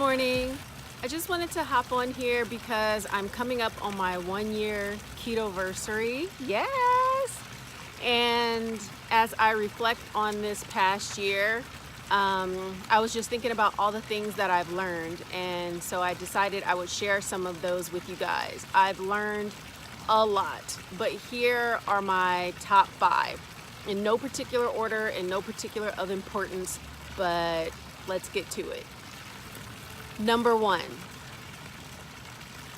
morning. I just wanted to hop on here because I'm coming up on my 1-year Keto-versary. Yes! And as I reflect on this past year, I was just thinking about all the things that I've learned, and so I decided I would share some of those with you guys. I've learned a lot, but here are my top 5 in no particular order, in no particular of importance, but let's get to it. Number 1,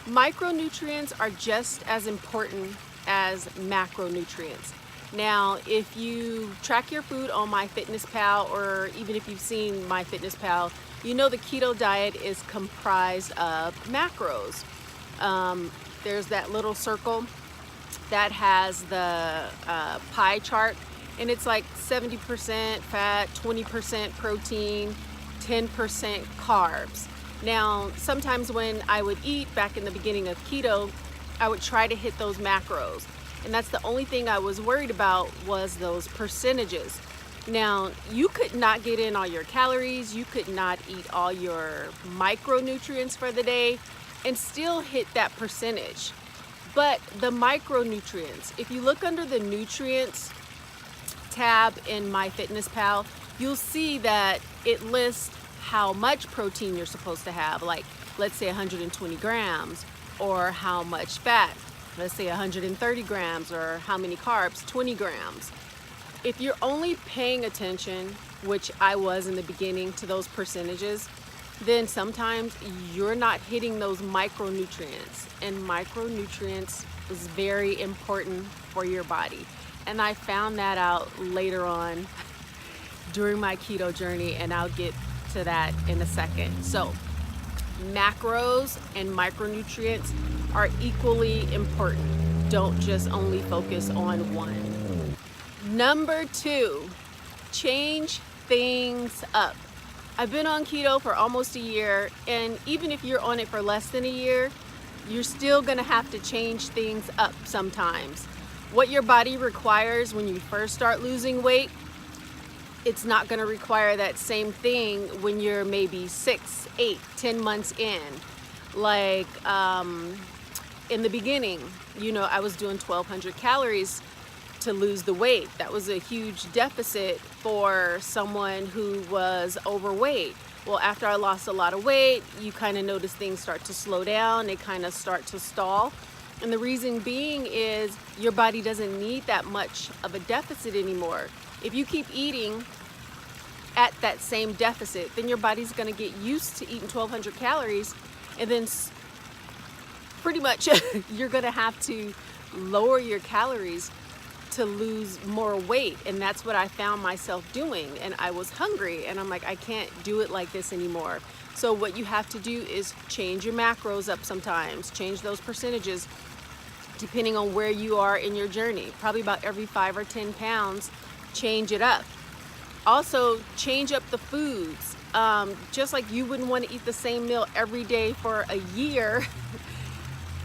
micronutrients are just as important as macronutrients. Now, if you track your food on MyFitnessPal, or even if you've seen MyFitnessPal, you know the keto diet is comprised of macros. There's that little circle that has the pie chart, and it's like 70% fat, 20% protein, 10% carbs. Now, sometimes when I would eat back in the beginning of keto, I would try to hit those macros. And that's the only thing I was worried about, was those percentages. Now, you could not get in all your calories, you could not eat all your micronutrients for the day and still hit that percentage. But the micronutrients, if you look under the nutrients tab in MyFitnessPal, you'll see that it lists how much protein you're supposed to have, like let's say 120 grams, or how much fat, let's say 130 grams, or how many carbs, 20 grams. If you're only paying attention, which I was in the beginning, to those percentages, then sometimes you're not hitting those micronutrients, and micronutrients is very important for your body. And I found that out later on during my keto journey, and I'll get to that in a second. So macros and micronutrients are equally important. Don't just only focus on one. Number 2, change things up. I've been on keto for almost a year, and even if you're on it for less than a year, you're still gonna have to change things up sometimes. What your body requires when you first start losing weight, it's not going to require that same thing when you're maybe 6, 8, 10 months in. Like in the beginning, I was doing 1,200 calories to lose the weight. That was a huge deficit for someone who was overweight. Well, after I lost a lot of weight, you kind of notice things start to slow down. They kind of start to stall. And the reason being is your body doesn't need that much of a deficit anymore. If you keep eating at that same deficit, then your body's going to get used to eating 1,200 calories, and then pretty much you're going to have to lower your calories to lose more weight. And that's what I found myself doing. And I was hungry, and I'm like, I can't do it like this anymore. So what you have to do is change your macros up sometimes, change those percentages depending on where you are in your journey. Probably about every 5 or 10 pounds, change it up. Also, change up the foods. Just like you wouldn't want to eat the same meal every day for a year,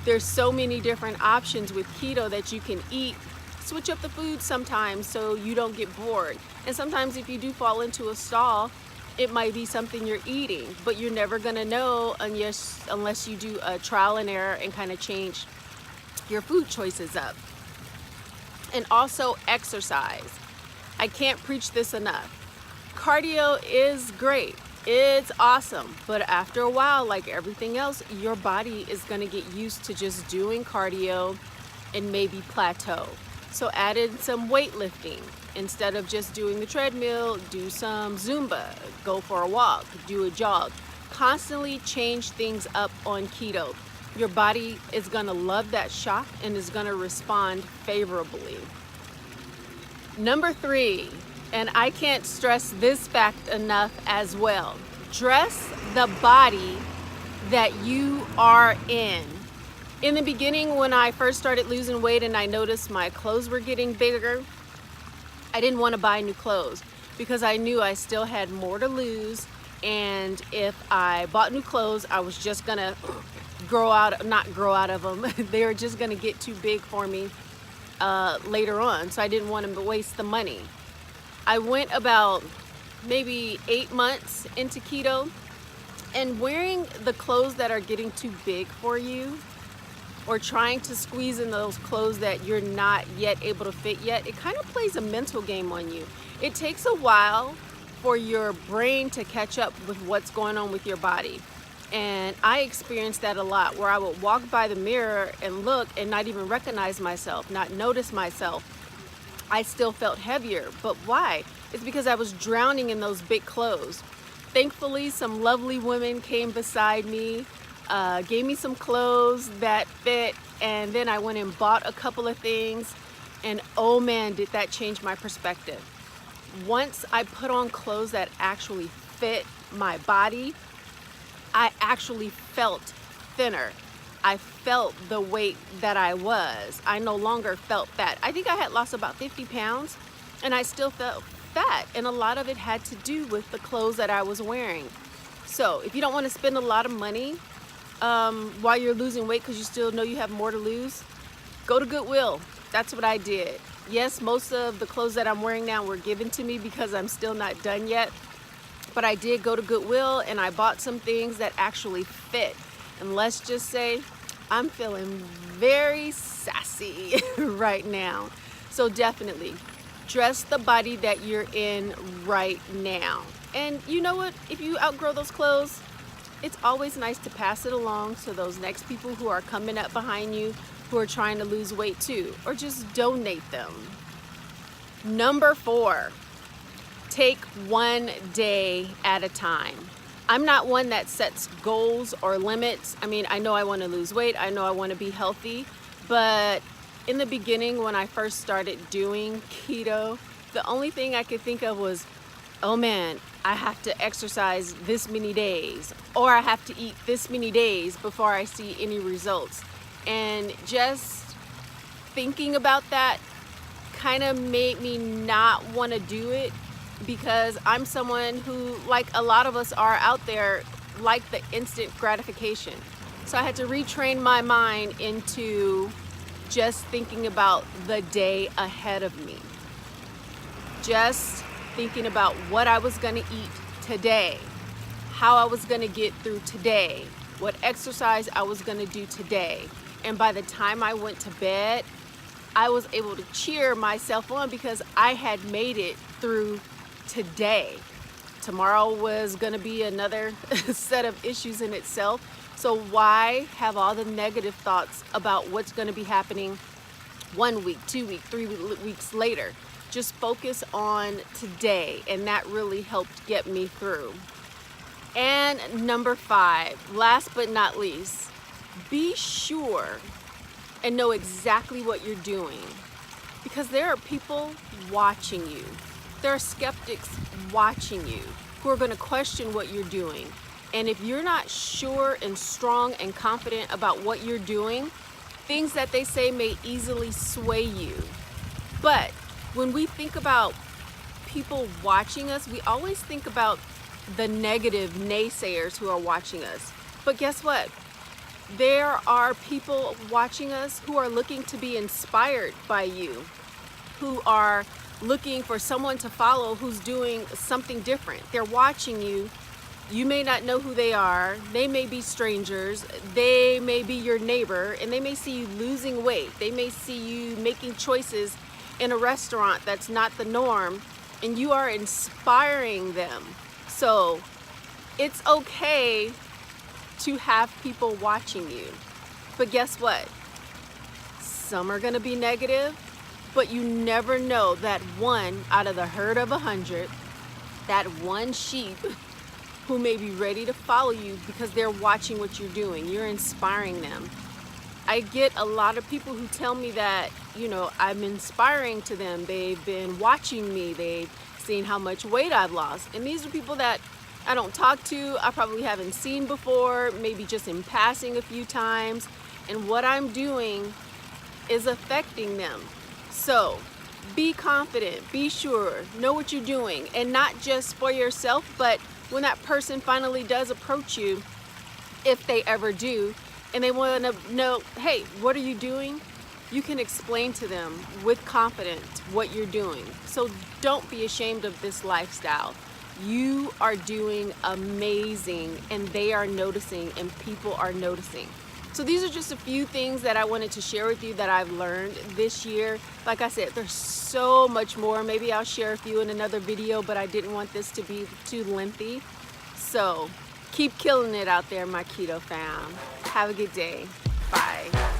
there's so many different options with keto that you can eat. Switch up the food sometimes so you don't get bored. And sometimes if you do fall into a stall, it might be something you're eating, but you're never gonna know unless you do a trial and error and kind of change your food choices up. And also exercise. I can't preach this enough. Cardio is great. It's awesome. But after a while, like everything else, your body is going to get used to just doing cardio and maybe plateau. So add in some weightlifting. Instead of just doing the treadmill, do some Zumba, go for a walk, do a jog. Constantly change things up on keto. Your body is going to love that shock and is going to respond favorably. Number 3, and I can't stress this fact enough as well, dress the body that you are in. In the beginning, when I first started losing weight and I noticed my clothes were getting bigger, I didn't want to buy new clothes because I knew I still had more to lose, and if I bought new clothes, I was just gonna not grow out of them. They were just gonna get too big for me later on, so I didn't want to waste the money. I went about maybe 8 months into keto, And wearing the clothes that are getting too big for you, or trying to squeeze in those clothes that you're not yet able to fit yet, it kind of plays a mental game on you. It takes a while for your brain to catch up with what's going on with your body. And I experienced that a lot, where I would walk by the mirror and look and not even recognize myself, not notice myself. I still felt heavier, but why? It's because I was drowning in those big clothes. Thankfully, some lovely women came beside me, gave me some clothes that fit, and then I went and bought a couple of things, and oh man, did that change my perspective. Once I put on clothes that actually fit my body, I actually felt thinner. I felt the weight that I was. I no longer felt fat. I think I had lost about 50 pounds, and I still felt fat, and a lot of it had to do with the clothes that I was wearing. So if you don't want to spend a lot of money while you're losing weight because you still know you have more to lose, go to Goodwill. That's what I did. Yes, most of the clothes that I'm wearing now were given to me because I'm still not done yet, but I did go to Goodwill and I bought some things that actually fit. And let's just say I'm feeling very sassy right now. So definitely dress the body that you're in right now. And you know what? If you outgrow those clothes, it's always nice to pass it along to those next people who are coming up behind you, who are trying to lose weight too, or just donate them. Number 4, take one day at a time. I'm not one that sets goals or limits. I mean, I know I want to lose weight. I know I want to be healthy. But in the beginning, when I first started doing keto, the only thing I could think of was, oh man, I have to exercise this many days, or I have to eat this many days before I see any results. And just thinking about that kind of made me not want to do it, because I'm someone who, like a lot of us are out there, like the instant gratification. So I had to retrain my mind into just thinking about the day ahead of me. Just thinking about what I was going to eat today, how I was going to get through today, what exercise I was going to do today. And by the time I went to bed, I was able to cheer myself on because I had made it through today. Tomorrow was going to be another set of issues in itself. So why have all the negative thoughts about what's going to be happening 1 week, 2 weeks, 3 weeks later? Just focus on today, and that really helped get me through. And number 5, last but not least, be sure and know exactly what you're doing, because there are people watching you. There are skeptics watching you who are going to question what you're doing. And if you're not sure and strong and confident about what you're doing, things that they say may easily sway you. But when we think about people watching us, we always think about the negative naysayers who are watching us. But guess what? There are people watching us who are looking to be inspired by you, who are looking for someone to follow who's doing something different. They're watching you. You may not know who they are. They may be strangers. They may be your neighbor, and they may see you losing weight. They may see you making choices in a restaurant that's not the norm, and you are inspiring them. So it's okay to have people watching you. But guess what? Some are going to be negative, but you never know that one out of the herd of 100, that one sheep who may be ready to follow you because they're watching what you're doing. You're inspiring them. I get a lot of people who tell me that, I'm inspiring to them. They've been watching me. They've seen how much weight I've lost. And these are people that I don't talk to. I probably haven't seen before, maybe just in passing a few times. And what I'm doing is affecting them. So be confident, be sure, know what you're doing, and not just for yourself, but when that person finally does approach you, if they ever do, and they want to know, hey, what are you doing? You can explain to them with confidence what you're doing. So don't be ashamed of this lifestyle. You are doing amazing, and they are noticing, and people are noticing. So these are just a few things that I wanted to share with you that I've learned this year. Like I said, there's so much more. Maybe I'll share a few in another video, but I didn't want this to be too lengthy. So keep killing it out there, my keto fam. Have a good day. Bye.